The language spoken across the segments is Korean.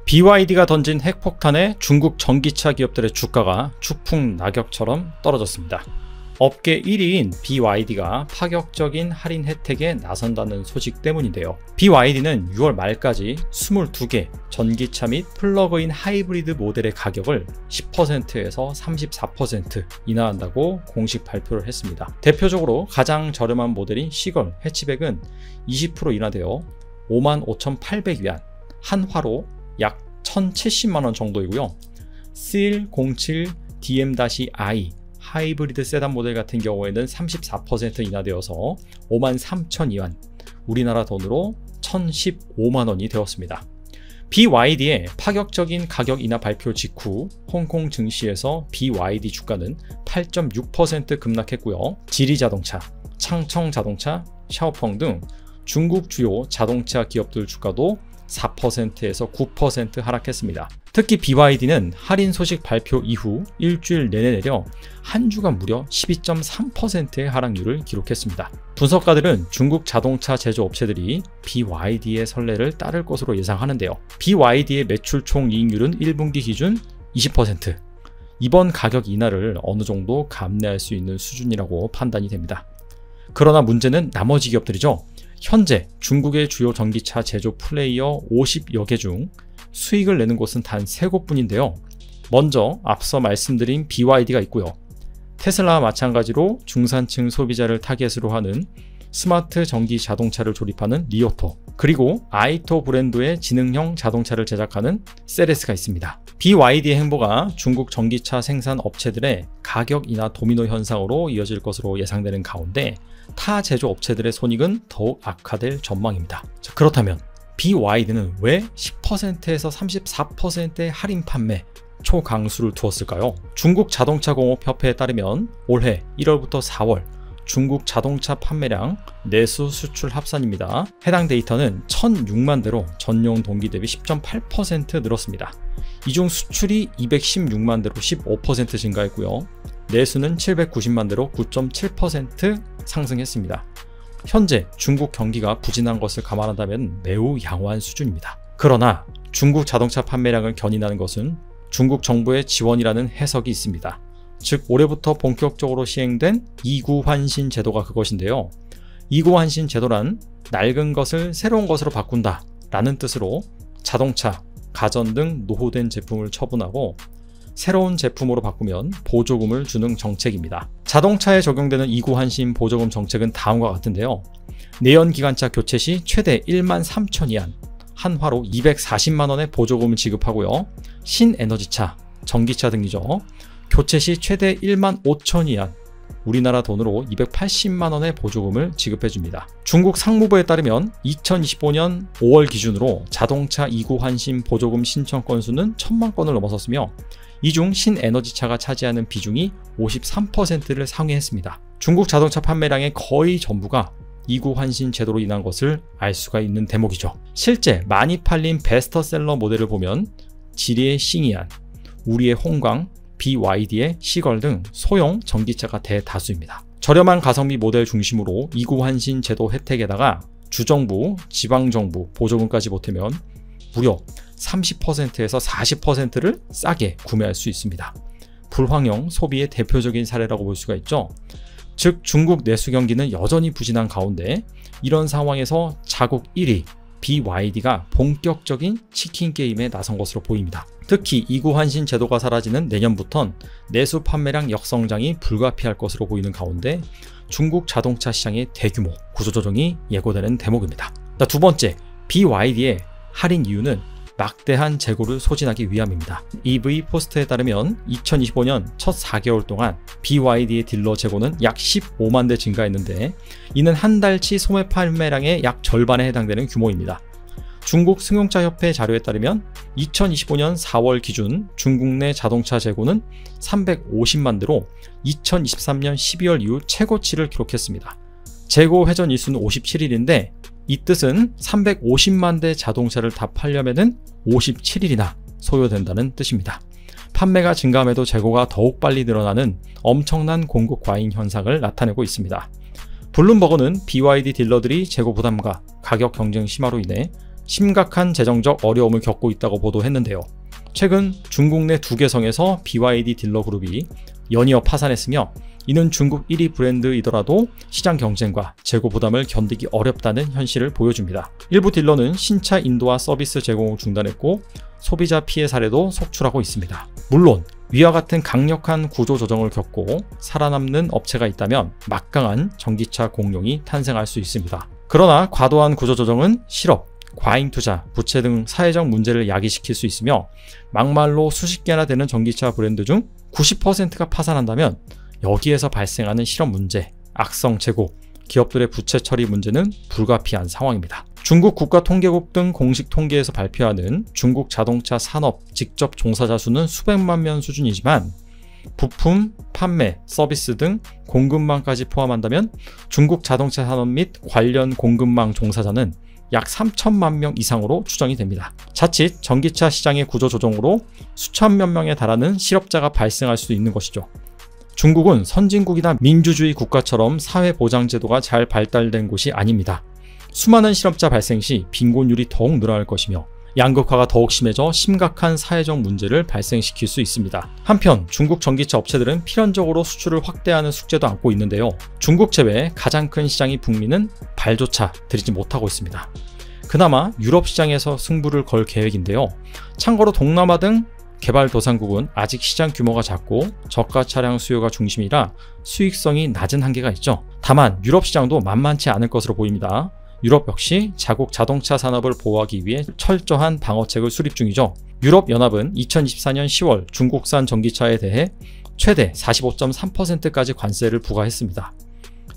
BYD가 던진 핵폭탄에 중국 전기차 기업들의 주가가 추풍 낙엽처럼 떨어졌습니다. 업계 1위인 BYD가 파격적인 할인 혜택에 나선다는 소식 때문인데요. BYD는 6월 말까지 22개 전기차 및 플러그인 하이브리드 모델의 가격을 10%에서 34% 인하한다고 공식 발표를 했습니다. 대표적으로 가장 저렴한 모델인 시걸 해치백은 20% 인하되어 55,800위안, 한화로 약 1,070만원 정도이고요. CL07 DM-i 하이브리드 세단 모델 같은 경우에는 34% 인하되어서 53,000위안, 우리나라 돈으로 1,015만원이 되었습니다. BYD의 파격적인 가격 인하 발표 직후 홍콩 증시에서 BYD 주가는 8.6% 급락했고요. 지리자동차, 창청자동차, 샤오펑 등 중국 주요 자동차 기업들 주가도 4%에서 9% 하락했습니다. 특히 BYD는 할인 소식 발표 이후 일주일 내내 내려 한 주간 무려 12.3%의 하락률을 기록했습니다. 분석가들은 중국 자동차 제조업체들이 BYD의 선례를 따를 것으로 예상하는데요. BYD의 매출 총이익률은 1분기 기준 20%, 이번 가격 인하를 어느 정도 감내할 수 있는 수준이라고 판단이 됩니다. 그러나 문제는 나머지 기업들이죠. 현재 중국의 주요 전기차 제조 플레이어 50여 개 중 수익을 내는 곳은 단 3곳뿐인데요. 먼저 앞서 말씀드린 BYD가 있고요. 테슬라와 마찬가지로 중산층 소비자를 타겟으로 하는 스마트 전기 자동차를 조립하는 리오토, 그리고 아이토 브랜드의 지능형 자동차를 제작하는 세레스가 있습니다. BYD의 행보가 중국 전기차 생산 업체들의 가격 인하 도미노 현상으로 이어질 것으로 예상되는 가운데 타 제조업체들의 손익은 더욱 악화될 전망입니다. 자, 그렇다면 BYD는 왜 10%에서 34%의 할인 판매 초강수를 두었을까요? 중국 자동차 공업 협회에 따르면 올해 1월부터 4월 중국 자동차 판매량 내수 수출 합산입니다. 해당 데이터는 1,006만 대로 전년 동기 대비 10.8% 늘었습니다. 이 중 수출이 216만 대로 15% 증가했고요. 내수는 790만 대로 9.7% 상승했습니다. 현재 중국 경기가 부진한 것을 감안한다면 매우 양호한 수준입니다. 그러나 중국 자동차 판매량을 견인하는 것은 중국 정부의 지원이라는 해석이 있습니다. 즉 올해부터 본격적으로 시행된 2구 환신 제도가 그것인데요. 2구 환신 제도란 낡은 것을 새로운 것으로 바꾼다 라는 뜻으로 자동차, 가전 등 노후된 제품을 처분하고 새로운 제품으로 바꾸면 보조금을 주는 정책입니다. 자동차에 적용되는 2구 환신 보조금 정책은 다음과 같은데요. 내연기관차 교체 시 최대 13,000위안, 한화로 240만원의 보조금을 지급하고요. 신에너지차, 전기차 등이죠. 교체 시 최대 15,000위안, 우리나라 돈으로 280만원의 보조금을 지급해줍니다. 중국 상무부에 따르면 2025년 5월 기준으로 자동차 2구 환신 보조금 신청 건수는 1,000만 건을 넘어섰으며 이 중 신에너지차가 차지하는 비중이 53%를 상회했습니다. 중국 자동차 판매량의 거의 전부가 2구 환신 제도로 인한 것을 알 수가 있는 대목이죠. 실제 많이 팔린 베스트셀러 모델을 보면 지리의 싱이안, 우리의 홍광, BYD의 시걸 등 소형 전기차가 대다수입니다. 저렴한 가성비 모델 중심으로 2구 환신 제도 혜택에다가 주정부, 지방정부 보조금까지 보태면 무려 30%에서 40%를 싸게 구매할 수 있습니다. 불황형 소비의 대표적인 사례라고 볼 수가 있죠. 즉 중국 내수 경기는 여전히 부진한 가운데 이런 상황에서 자국 1위 BYD가 본격적인 치킨 게임에 나선 것으로 보입니다. 특히 2구 환신 제도가 사라지는 내년부턴 내수 판매량 역성장이 불가피할 것으로 보이는 가운데 중국 자동차 시장의 대규모 구조조정이 예고되는 대목입니다. 두 번째, BYD의 할인 이유는 막대한 재고를 소진하기 위함입니다. EV 포스트에 따르면 2025년 첫 4개월 동안 BYD의 딜러 재고는 약 15만 대 증가했는데 이는 한 달치 소매 판매량의 약 절반에 해당되는 규모입니다. 중국 승용차협회 자료에 따르면 2025년 4월 기준 중국 내 자동차 재고는 350만 대로 2023년 12월 이후 최고치를 기록했습니다. 재고 회전 일수는 57일인데 이 뜻은 350만 대 자동차를 다 팔려면은 57일이나 소요된다는 뜻입니다. 판매가 증가함에도 재고가 더욱 빨리 늘어나는 엄청난 공급 과잉 현상을 나타내고 있습니다. 블룸버그는 BYD 딜러들이 재고 부담과 가격 경쟁 심화로 인해 심각한 재정적 어려움을 겪고 있다고 보도했는데요. 최근 중국 내 두 개 성에서 BYD 딜러 그룹이 연이어 파산했으며 이는 중국 1위 브랜드이더라도 시장 경쟁과 재고 부담을 견디기 어렵다는 현실을 보여줍니다. 일부 딜러는 신차 인도와 서비스 제공을 중단했고 소비자 피해 사례도 속출하고 있습니다. 물론 위와 같은 강력한 구조 조정을 겪고 살아남는 업체가 있다면 막강한 전기차 공룡이 탄생할 수 있습니다. 그러나 과도한 구조 조정은 실업, 과잉 투자, 부채 등 사회적 문제를 야기시킬 수 있으며 막말로 수십 개나 되는 전기차 브랜드 중 90%가 파산한다면 여기에서 발생하는 실업 문제, 악성 재고, 기업들의 부채 처리 문제는 불가피한 상황입니다. 중국 국가통계국 등 공식 통계에서 발표하는 중국 자동차 산업 직접 종사자 수는 수백만 명 수준이지만 부품, 판매, 서비스 등 공급망까지 포함한다면 중국 자동차 산업 및 관련 공급망 종사자는 약 3천만 명 이상으로 추정이 됩니다. 자칫 전기차 시장의 구조 조정으로 수천만 명에 달하는 실업자가 발생할 수도 있는 것이죠. 중국은 선진국이나 민주주의 국가처럼 사회보장제도가 잘 발달된 곳이 아닙니다. 수많은 실업자 발생 시 빈곤율이 더욱 늘어날 것이며 양극화가 더욱 심해져 심각한 사회적 문제를 발생시킬 수 있습니다. 한편 중국 전기차 업체들은 필연적으로 수출을 확대하는 숙제도 안고 있는데요. 중국 제외 가장 큰 시장이 북미는 발조차 들이지 못하고 있습니다. 그나마 유럽 시장에서 승부를 걸 계획인데요. 참고로 동남아 등 개발도상국은 아직 시장 규모가 작고 저가 차량 수요가 중심이라 수익성이 낮은 한계가 있죠. 다만 유럽 시장도 만만치 않을 것으로 보입니다. 유럽 역시 자국 자동차 산업을 보호하기 위해 철저한 방어책을 수립 중이죠. 유럽연합은 2024년 10월 중국산 전기차에 대해 최대 45.3%까지 관세를 부과했습니다.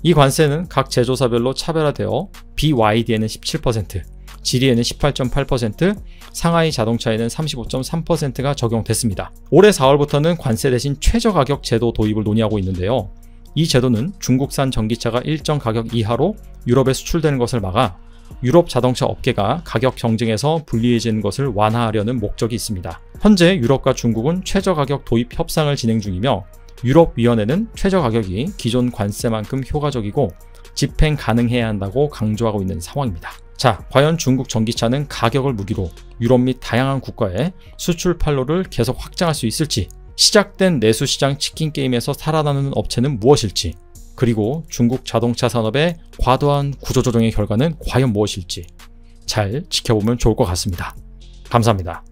이 관세는 각 제조사별로 차별화되어 BYD에는 17%, 지리에는 18.8%, 상하이 자동차에는 35.3%가 적용됐습니다. 올해 4월부터는 관세 대신 최저가격 제도 도입을 논의하고 있는데요. 이 제도는 중국산 전기차가 일정 가격 이하로 유럽에 수출되는 것을 막아 유럽 자동차 업계가 가격 경쟁에서 불리해지는 것을 완화하려는 목적이 있습니다. 현재 유럽과 중국은 최저가격 도입 협상을 진행 중이며 유럽위원회는 최저가격이 기존 관세만큼 효과적이고 집행 가능해야 한다고 강조하고 있는 상황입니다. 자, 과연 중국 전기차는 가격을 무기로 유럽 및 다양한 국가에 수출 판로를 계속 확장할 수 있을지, 시작된 내수시장 치킨 게임에서 살아나는 업체는 무엇일지, 그리고 중국 자동차 산업의 과도한 구조조정의 결과는 과연 무엇일지 잘 지켜보면 좋을 것 같습니다. 감사합니다.